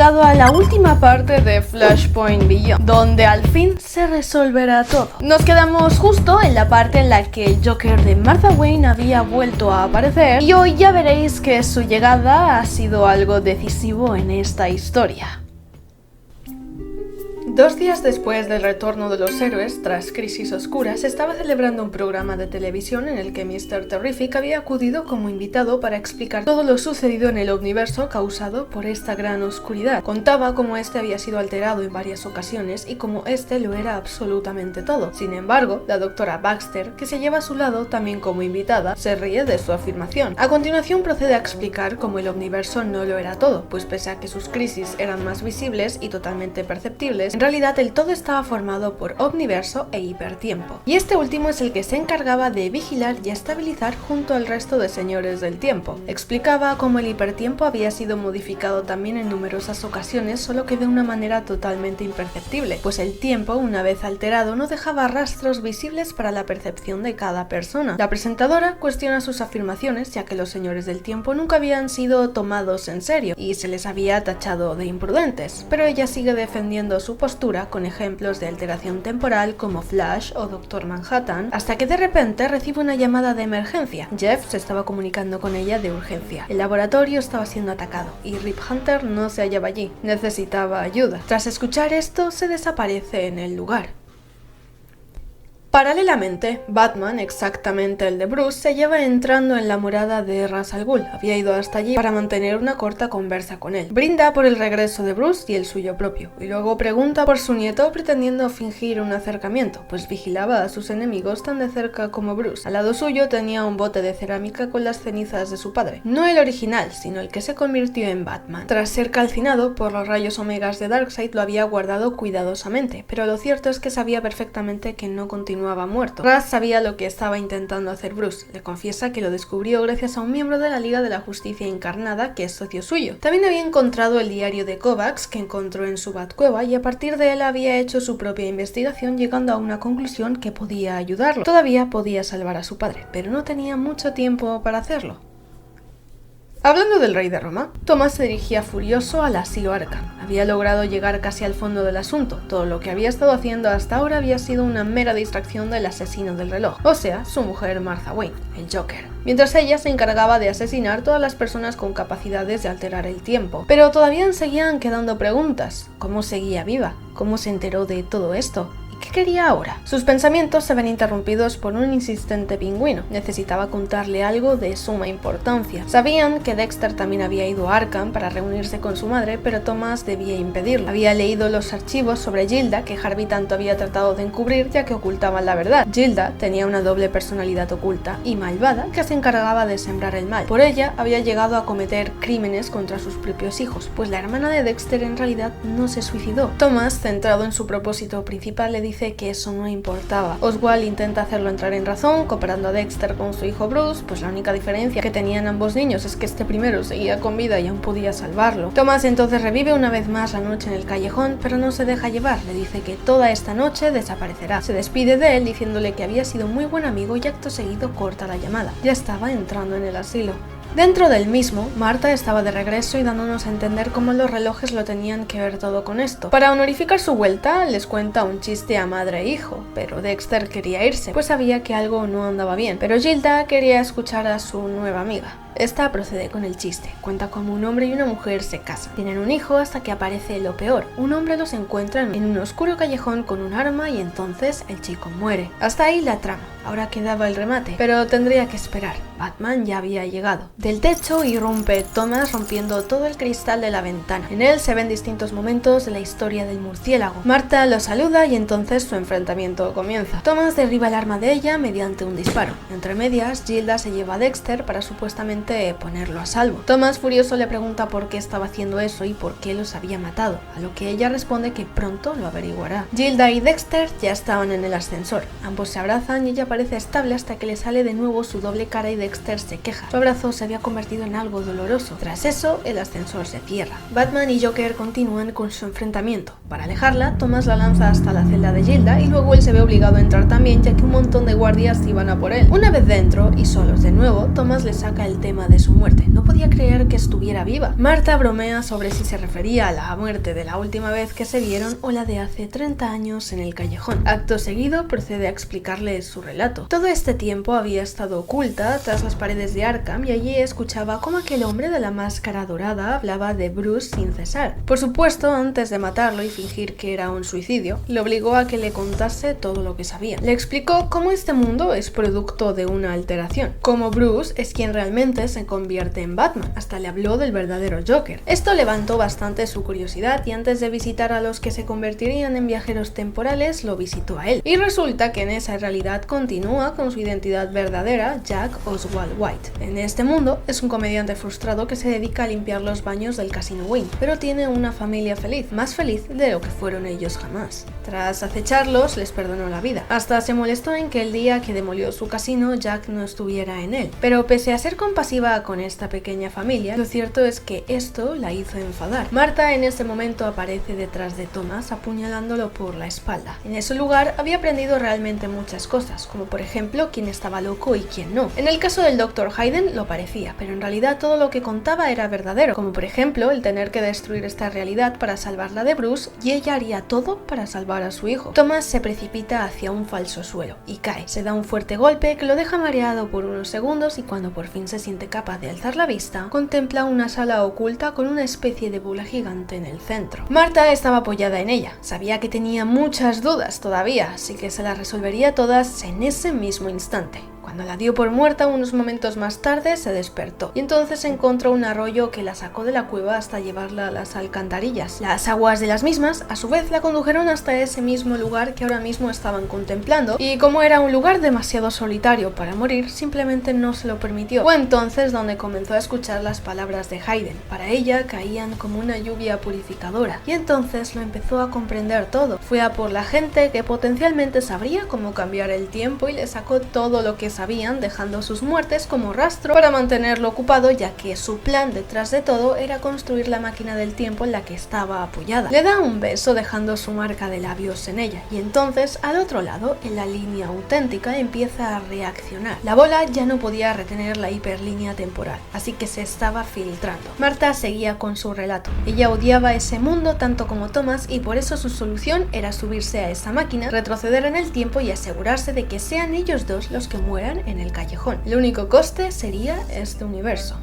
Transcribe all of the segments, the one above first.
llegado a la última parte de Flashpoint Beyond, donde al fin se resolverá todo. Nos quedamos justo en la parte en la que el Joker de Martha Wayne había vuelto a aparecer, y hoy ya veréis que su llegada ha sido algo decisivo en esta historia. 2 días después del retorno de los héroes, tras Crisis Oscura, se estaba celebrando un programa de televisión en el que Mr. Terrific había acudido como invitado para explicar todo lo sucedido en el Omniverso causado por esta gran oscuridad. Contaba cómo este había sido alterado en varias ocasiones y cómo este lo era absolutamente todo. Sin embargo, la doctora Baxter, que se lleva a su lado también como invitada, se ríe de su afirmación. A continuación procede a explicar cómo el Omniverso no lo era todo, pues pese a que sus crisis eran más visibles y totalmente perceptibles, en realidad el todo estaba formado por omniverso e hipertiempo, y este último es el que se encargaba de vigilar y estabilizar junto al resto de señores del tiempo. Explicaba cómo el hipertiempo había sido modificado también en numerosas ocasiones, solo que de una manera totalmente imperceptible, pues el tiempo, una vez alterado, no dejaba rastros visibles para la percepción de cada persona. La presentadora cuestiona sus afirmaciones, ya que los señores del tiempo nunca habían sido tomados en serio y se les había tachado de imprudentes, pero ella sigue defendiendo su postura con ejemplos de alteración temporal como Flash o Doctor Manhattan, hasta que de repente recibe una llamada de emergencia. Jeff se estaba comunicando con ella de urgencia. El laboratorio estaba siendo atacado y Rip Hunter no se hallaba allí. Necesitaba ayuda. Tras escuchar esto, se desaparece en el lugar. Paralelamente, Batman, exactamente el de Bruce, se lleva entrando en la morada de Ra's al Ghul. Había ido hasta allí para mantener una corta conversa con él. Brinda por el regreso de Bruce y el suyo propio, y luego pregunta por su nieto pretendiendo fingir un acercamiento, pues vigilaba a sus enemigos tan de cerca como Bruce. Al lado suyo tenía un bote de cerámica con las cenizas de su padre. No el original, sino el que se convirtió en Batman. Tras ser calcinado por los rayos omegas de Darkseid, lo había guardado cuidadosamente, pero lo cierto es que sabía perfectamente que no continuaba muerto. Ra's sabía lo que estaba intentando hacer Bruce. Le confiesa que lo descubrió gracias a un miembro de la Liga de la Justicia Encarnada que es socio suyo. También había encontrado el diario de Kovacs que encontró en su Batcueva y a partir de él había hecho su propia investigación, llegando a una conclusión que podía ayudarlo. Todavía podía salvar a su padre, pero no tenía mucho tiempo para hacerlo. Hablando del rey de Roma, Thomas se dirigía furioso al asilo Arkham. Había logrado llegar casi al fondo del asunto. Todo lo que había estado haciendo hasta ahora había sido una mera distracción del asesino del reloj, o sea, su mujer Martha Wayne, el Joker. Mientras ella se encargaba de asesinar todas las personas con capacidades de alterar el tiempo. Pero todavía seguían quedando preguntas. ¿Cómo seguía viva? ¿Cómo se enteró de todo esto? ¿Qué quería ahora? Sus pensamientos se ven interrumpidos por un insistente pingüino. Necesitaba contarle algo de suma importancia. Sabían que Dexter también había ido a Arkham para reunirse con su madre, pero Thomas debía impedirlo. Había leído los archivos sobre Gilda que Harvey tanto había tratado de encubrir, ya que ocultaban la verdad. Gilda tenía una doble personalidad oculta y malvada que se encargaba de sembrar el mal. Por ella había llegado a cometer crímenes contra sus propios hijos, pues la hermana de Dexter en realidad no se suicidó. Thomas, centrado en su propósito principal, le dice que eso no importaba. Oswald intenta hacerlo entrar en razón, comparando a Dexter con su hijo Bruce, pues la única diferencia que tenían ambos niños es que este primero seguía con vida y aún podía salvarlo. Thomas entonces revive una vez más la noche en el callejón, pero no se deja llevar. Le dice que toda esta noche desaparecerá. Se despide de él diciéndole que había sido muy buen amigo y acto seguido corta la llamada. Ya estaba entrando en el asilo. Dentro del mismo, Martha estaba de regreso y dándonos a entender cómo los relojes lo tenían que ver todo con esto. Para honorificar su vuelta, les cuenta un chiste a madre e hijo, pero Dexter quería irse, pues sabía que algo no andaba bien, pero Gilda quería escuchar a su nueva amiga. Esta procede con el chiste. Cuenta cómo un hombre y una mujer se casan. Tienen un hijo hasta que aparece lo peor. Un hombre los encuentra en un oscuro callejón con un arma y entonces el chico muere. Hasta ahí la trama. Ahora quedaba el remate, pero tendría que esperar. Batman ya había llegado. Del techo irrumpe Thomas rompiendo todo el cristal de la ventana. En él se ven distintos momentos de la historia del murciélago. Martha lo saluda y entonces su enfrentamiento comienza. Thomas derriba el arma de ella mediante un disparo. Entre medias, Gilda se lleva a Dexter para supuestamente ponerlo a salvo. Thomas, furioso, le pregunta por qué estaba haciendo eso y por qué los había matado, a lo que ella responde que pronto lo averiguará. Gilda y Dexter ya estaban en el ascensor. Ambos se abrazan y ella parece estable hasta que le sale de nuevo su doble cara y Dexter se queja. Su abrazo se había convertido en algo doloroso. Tras eso, el ascensor se cierra. Batman y Joker continúan con su enfrentamiento. Para alejarla, Thomas la lanza hasta la celda de Gilda y luego él se ve obligado a entrar también, ya que un montón de guardias iban a por él. Una vez dentro y solos de nuevo, Thomas le saca el tema de su muerte. No podía creer que estuviera viva. Marta bromea sobre si se refería a la muerte de la última vez que se vieron o la de hace 30 años en el callejón. Acto seguido procede a explicarle su relato. Todo este tiempo había estado oculta tras las paredes de Arkham y allí escuchaba cómo aquel hombre de la máscara dorada hablaba de Bruce sin cesar. Por supuesto, antes de matarlo y fingir que era un suicidio, le obligó a que le contase todo lo que sabía. Le explicó cómo este mundo es producto de una alteración, cómo Bruce es quien realmente se convierte en Batman. Hasta le habló del verdadero Joker. Esto levantó bastante su curiosidad y antes de visitar a los que se convertirían en viajeros temporales, lo visitó a él. Y resulta que en esa realidad continúa con su identidad verdadera, Jack Oswald White. En este mundo es un comediante frustrado que se dedica a limpiar los baños del Casino Wayne, pero tiene una familia feliz, más feliz de lo que fueron ellos jamás. Tras acecharlos, les perdonó la vida. Hasta se molestó en que el día que demolió su casino, Jack no estuviera en él. Pero pese a ser compasiva con esta pequeña familia, lo cierto es que esto la hizo enfadar. Marta en ese momento aparece detrás de Thomas apuñalándolo por la espalda. En ese lugar había aprendido realmente muchas cosas, como por ejemplo quién estaba loco y quién no. En el caso del Dr. Hayden lo parecía, pero en realidad todo lo que contaba era verdadero, como por ejemplo el tener que destruir esta realidad para salvarla de Bruce y ella haría todo para salvar a su hijo. Thomas se precipita hacia un falso suelo y cae. Se da un fuerte golpe que lo deja mareado por unos segundos y cuando por fin se siente capaz de alzar la vista, contempla una sala oculta con una especie de bola gigante en el centro. Marta estaba apoyada en ella. Sabía que tenía muchas dudas todavía, así que se las resolvería todas en ese mismo instante. Cuando la dio por muerta, unos momentos más tarde se despertó y entonces encontró un arroyo que la sacó de la cueva hasta llevarla a las alcantarillas. Las aguas de las mismas, a su vez, la condujeron hasta ese mismo lugar que ahora mismo estaban contemplando y como era un lugar demasiado solitario para morir, simplemente no se lo permitió. Fue entonces donde comenzó a escuchar las palabras de Hayden. Para ella caían como una lluvia purificadora y entonces lo empezó a comprender todo. Fue a por la gente que potencialmente sabría cómo cambiar el tiempo y le sacó todo lo que sabían, dejando sus muertes como rastro para mantenerlo ocupado, ya que su plan detrás de todo era construir la máquina del tiempo en la que estaba apoyada. Le da un beso dejando su marca de labios en ella y entonces al otro lado, en la línea auténtica, empieza a reaccionar. La bola ya no podía retener la hiperlínea temporal, así que se estaba filtrando. Marta seguía con su relato. Ella odiaba ese mundo tanto como Thomas y por eso su solución era subirse a esa máquina, retroceder en el tiempo y asegurarse de que sean ellos dos los que mueran en el callejón. El único coste sería este universo.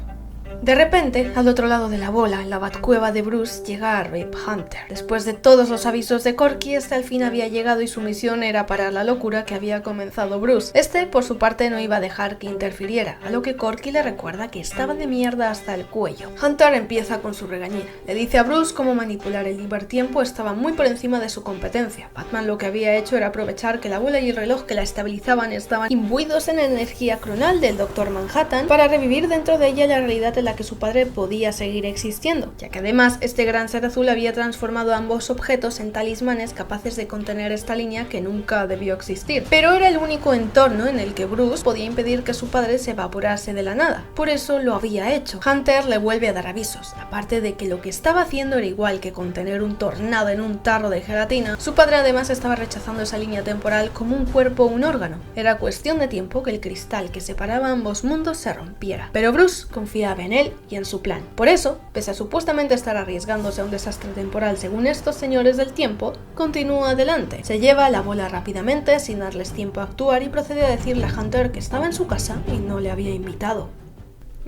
De repente, al otro lado de la bola, en la Batcueva de Bruce, llega Rip Hunter. Después de todos los avisos de Corky, este al fin había llegado y su misión era parar la locura que había comenzado Bruce. Este, por su parte, no iba a dejar que interfiriera, a lo que Corky le recuerda que estaba de mierda hasta el cuello. Hunter empieza con su regañina. Le dice a Bruce cómo manipular el hipertiempo estaba muy por encima de su competencia. Batman lo que había hecho era aprovechar que la bola y el reloj que la estabilizaban estaban imbuidos en energía cronal del Dr. Manhattan para revivir dentro de ella la realidad en la que su padre podía seguir existiendo, ya que además este gran ser azul había transformado ambos objetos en talismanes capaces de contener esta línea que nunca debió existir. Pero era el único entorno en el que Bruce podía impedir que su padre se evaporase de la nada, por eso lo había hecho. Hunter le vuelve a dar avisos, aparte de que lo que estaba haciendo era igual que contener un tornado en un tarro de gelatina, su padre además estaba rechazando esa línea temporal como un cuerpo o un órgano. Era cuestión de tiempo que el cristal que separaba ambos mundos se rompiera, pero Bruce confiaba en él y en su plan. Por eso, pese a supuestamente estar arriesgándose a un desastre temporal según estos señores del tiempo, continúa adelante. Se lleva la bola rápidamente sin darles tiempo a actuar y procede a decirle a Hunter que estaba en su casa y no le había invitado.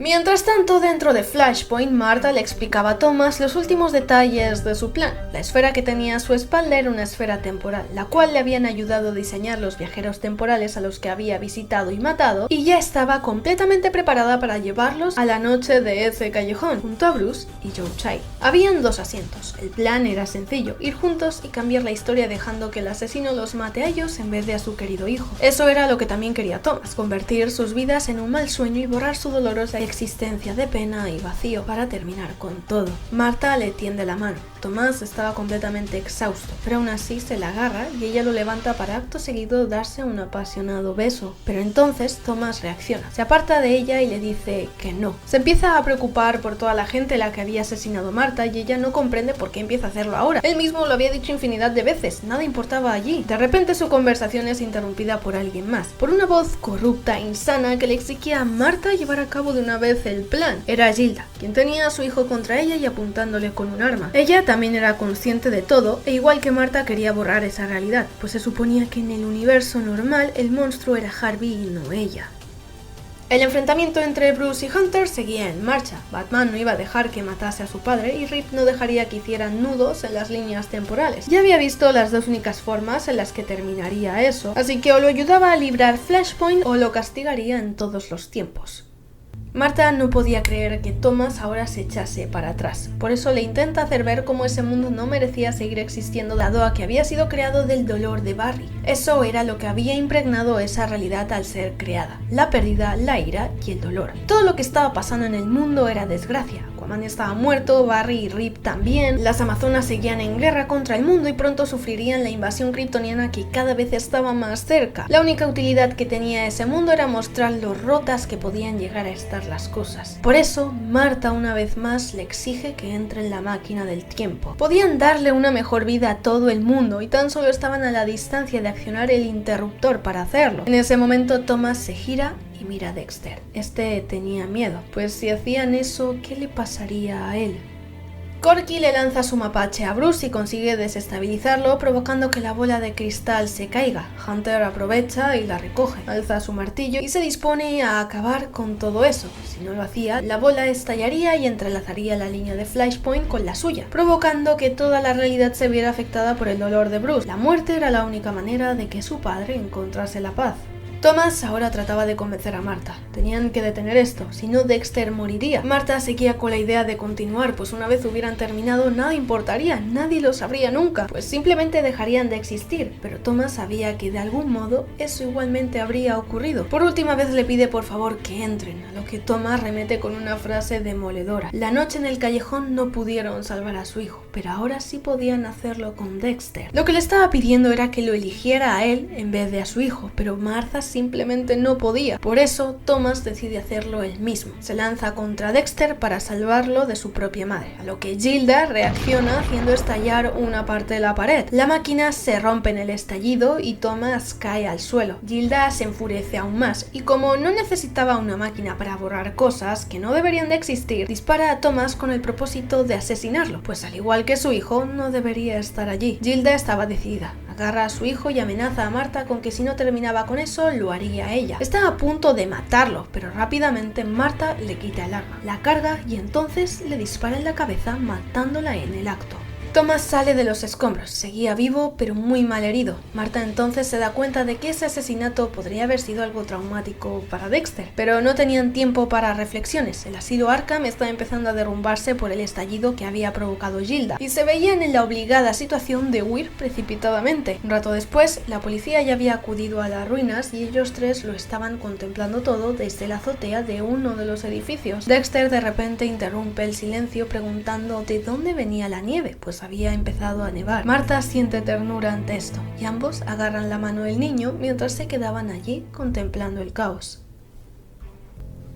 Mientras tanto, dentro de Flashpoint, Marta le explicaba a Thomas los últimos detalles de su plan. La esfera que tenía a su espalda era una esfera temporal, la cual le habían ayudado a diseñar los viajeros temporales a los que había visitado y matado, y ya estaba completamente preparada para llevarlos a la noche de ese callejón, junto a Bruce y Joe Chill. Habían dos asientos. El plan era sencillo, ir juntos y cambiar la historia dejando que el asesino los mate a ellos en vez de a su querido hijo. Eso era lo que también quería Thomas, convertir sus vidas en un mal sueño y borrar su dolorosa existencia de pena y vacío para terminar con todo. Marta le tiende la mano. Tomás estaba completamente exhausto, pero aún así se la agarra y ella lo levanta para acto seguido darse un apasionado beso. Pero entonces Tomás reacciona, se aparta de ella y le dice que no. Se empieza a preocupar por toda la gente a la que había asesinado Marta y ella no comprende por qué empieza a hacerlo ahora. Él mismo lo había dicho infinidad de veces, nada importaba allí. De repente su conversación es interrumpida por alguien más, por una voz corrupta e insana que le exigía a Marta llevar a cabo de una vez el plan. Era Gilda, quien tenía a su hijo contra ella y apuntándole con un arma. Ella también era consciente de todo e igual que Marta quería borrar esa realidad, pues se suponía que en el universo normal el monstruo era Harvey y no ella. El enfrentamiento entre Bruce y Hunter seguía en marcha. Batman no iba a dejar que matase a su padre y Rip no dejaría que hicieran nudos en las líneas temporales. Ya había visto las dos únicas formas en las que terminaría eso, así que o lo ayudaba a librar Flashpoint o lo castigaría en todos los tiempos. Marta no podía creer que Thomas ahora se echase para atrás, por eso le intenta hacer ver cómo ese mundo no merecía seguir existiendo dado a que había sido creado del dolor de Barry. Eso era lo que había impregnado esa realidad al ser creada, la pérdida, la ira y el dolor. Todo lo que estaba pasando en el mundo era desgracia. Aquaman estaba muerto, Barry y Rip también, las Amazonas seguían en guerra contra el mundo y pronto sufrirían la invasión kryptoniana que cada vez estaba más cerca. La única utilidad que tenía ese mundo era mostrar lo rotas que podían llegar a estar las cosas. Por eso, Marta una vez más le exige que entre en la máquina del tiempo. Podían darle una mejor vida a todo el mundo y tan solo estaban a la distancia de accionar el interruptor para hacerlo. En ese momento Thomas se gira y mira a Dexter. Este tenía miedo, pues si hacían eso, ¿qué le pasaría a él? Corky le lanza su mapache a Bruce y consigue desestabilizarlo, provocando que la bola de cristal se caiga. Hunter aprovecha y la recoge, alza su martillo y se dispone a acabar con todo eso. Si no lo hacía, la bola estallaría y entrelazaría la línea de Flashpoint con la suya, provocando que toda la realidad se viera afectada por el dolor de Bruce. La muerte era la única manera de que su padre encontrase la paz. Thomas ahora trataba de convencer a Marta. Tenían que detener esto, si no Dexter moriría. Marta seguía con la idea de continuar, pues una vez hubieran terminado nada importaría, nadie lo sabría nunca, pues simplemente dejarían de existir. Pero Thomas sabía que de algún modo eso igualmente habría ocurrido. Por última vez le pide por favor que entren, a lo que Thomas remete con una frase demoledora. La noche en el callejón no pudieron salvar a su hijo, pero ahora sí podían hacerlo con Dexter. Lo que le estaba pidiendo era que lo eligiera a él en vez de a su hijo, pero Marta simplemente no podía. Por eso Thomas decide hacerlo él mismo. Se lanza contra Dexter para salvarlo de su propia madre, a lo que Gilda reacciona haciendo estallar una parte de la pared. La máquina se rompe en el estallido y Thomas cae al suelo. Gilda se enfurece aún más y como no necesitaba una máquina para borrar cosas que no deberían de existir, dispara a Thomas con el propósito de asesinarlo, pues al igual que su hijo no debería estar allí. Gilda estaba decidida. Agarra a su hijo y amenaza a Marta con que si no terminaba con eso, lo haría ella. Está a punto de matarlo, pero rápidamente Marta le quita el arma, la carga y entonces le dispara en la cabeza, matándola en el acto. Thomas sale de los escombros, seguía vivo pero muy mal herido. Marta entonces se da cuenta de que ese asesinato podría haber sido algo traumático para Dexter, pero no tenían tiempo para reflexiones. El asilo Arkham estaba empezando a derrumbarse por el estallido que había provocado Gilda y se veían en la obligada situación de huir precipitadamente. Un rato después, la policía ya había acudido a las ruinas y ellos tres lo estaban contemplando todo desde la azotea de uno de los edificios. Dexter de repente interrumpe el silencio preguntando de dónde venía la nieve, pues había empezado a nevar. Marta siente ternura ante esto y ambos agarran la mano del niño mientras se quedaban allí contemplando el caos.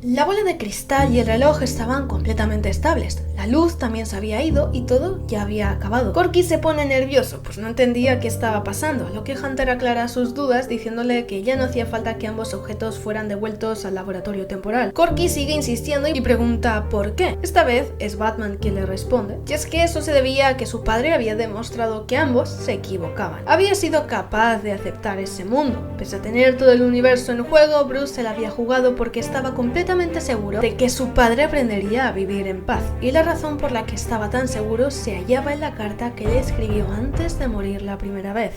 La bola de cristal y el reloj estaban completamente estables, la luz también se había ido y todo ya había acabado. Corky se pone nervioso, pues no entendía qué estaba pasando, a lo que Hunter aclara sus dudas diciéndole que ya no hacía falta que ambos objetos fueran devueltos al laboratorio temporal. Corky sigue insistiendo y pregunta ¿por qué? Esta vez es Batman quien le responde, y es que eso se debía a que su padre había demostrado que ambos se equivocaban. Había sido capaz de aceptar ese mundo. Pese a tener todo el universo en juego, Bruce se la había jugado porque estaba completamente seguro de que su padre aprendería a vivir en paz, y la razón por la que estaba tan seguro se hallaba en la carta que le escribió antes de morir la primera vez.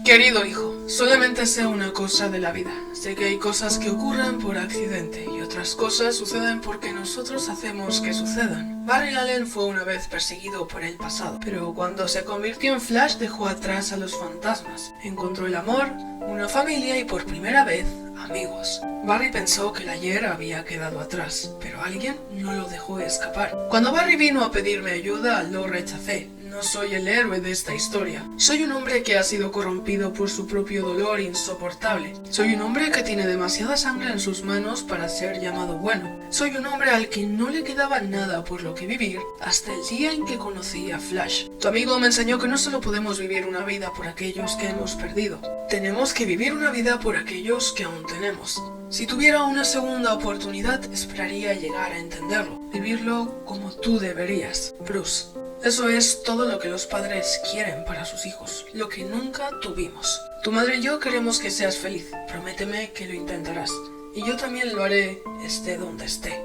Querido hijo, solamente sé una cosa de la vida. Sé que hay cosas que ocurren por accidente y otras cosas suceden porque nosotros hacemos que sucedan. Barry Allen fue una vez perseguido por el pasado, pero cuando se convirtió en Flash dejó atrás a los fantasmas. Encontró el amor, una familia y por primera vez, amigos. Barry pensó que el ayer había quedado atrás, pero alguien no lo dejó escapar. Cuando Barry vino a pedirme ayuda, lo rechacé. No soy el héroe de esta historia. Soy un hombre que ha sido corrompido por su propio dolor insoportable. Soy un hombre que tiene demasiada sangre en sus manos para ser llamado bueno. Soy un hombre al que no le quedaba nada por lo que vivir hasta el día en que conocí a Flash. Tu amigo me enseñó que no solo podemos vivir una vida por aquellos que hemos perdido. Tenemos que vivir una vida por aquellos que aún tenemos. Si tuviera una segunda oportunidad, esperaría llegar a entenderlo. Vivirlo como tú deberías, Bruce. Eso es todo lo que los padres quieren para sus hijos, lo que nunca tuvimos. Tu madre y yo queremos que seas feliz. Prométeme que lo intentarás. Y yo también lo haré, esté donde esté.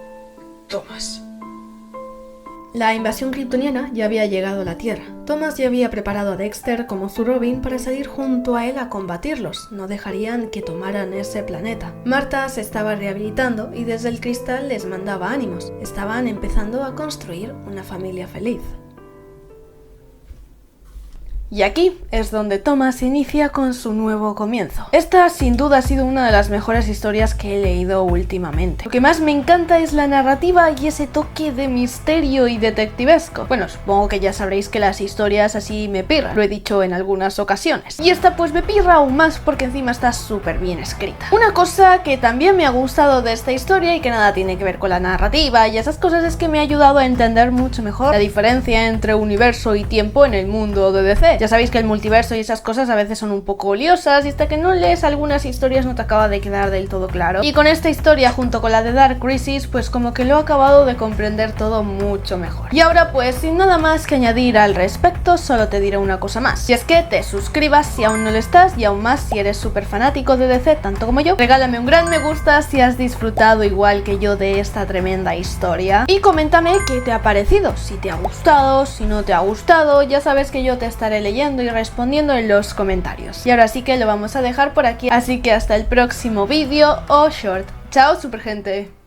Thomas. La invasión kryptoniana ya había llegado a la Tierra. Thomas ya había preparado a Dexter como su Robin para salir junto a él a combatirlos. No dejarían que tomaran ese planeta. Marta se estaba rehabilitando y desde el cristal les mandaba ánimos. Estaban empezando a construir una familia feliz. Y aquí es donde Thomas inicia con su nuevo comienzo. Esta sin duda ha sido una de las mejores historias que he leído últimamente. Lo que más me encanta es la narrativa y ese toque de misterio y detectivesco. Bueno, supongo que ya sabréis que las historias así me pirran, lo he dicho en algunas ocasiones. Y esta pues me pirra aún más porque encima está súper bien escrita. Una cosa que también me ha gustado de esta historia y que nada tiene que ver con la narrativa y esas cosas es que me ha ayudado a entender mucho mejor la diferencia entre universo y tiempo en el mundo de DC. Ya sabéis que el multiverso y esas cosas a veces son un poco liosas y hasta que no lees algunas historias no te acaba de quedar del todo claro. Y con esta historia junto con la de Dark Crisis pues como que lo he acabado de comprender todo mucho mejor. Y ahora pues sin nada más que añadir al respecto solo te diré una cosa más. Si es que te suscribas si aún no lo estás y aún más si eres súper fanático de DC tanto como yo. Regálame un gran me gusta si has disfrutado igual que yo de esta tremenda historia. Y coméntame qué te ha parecido, si te ha gustado, si no te ha gustado. Ya sabes que yo te estaré leyendo y respondiendo en los comentarios. Y ahora sí que lo vamos a dejar por aquí, así que hasta el próximo vídeo o short. Chao, super gente.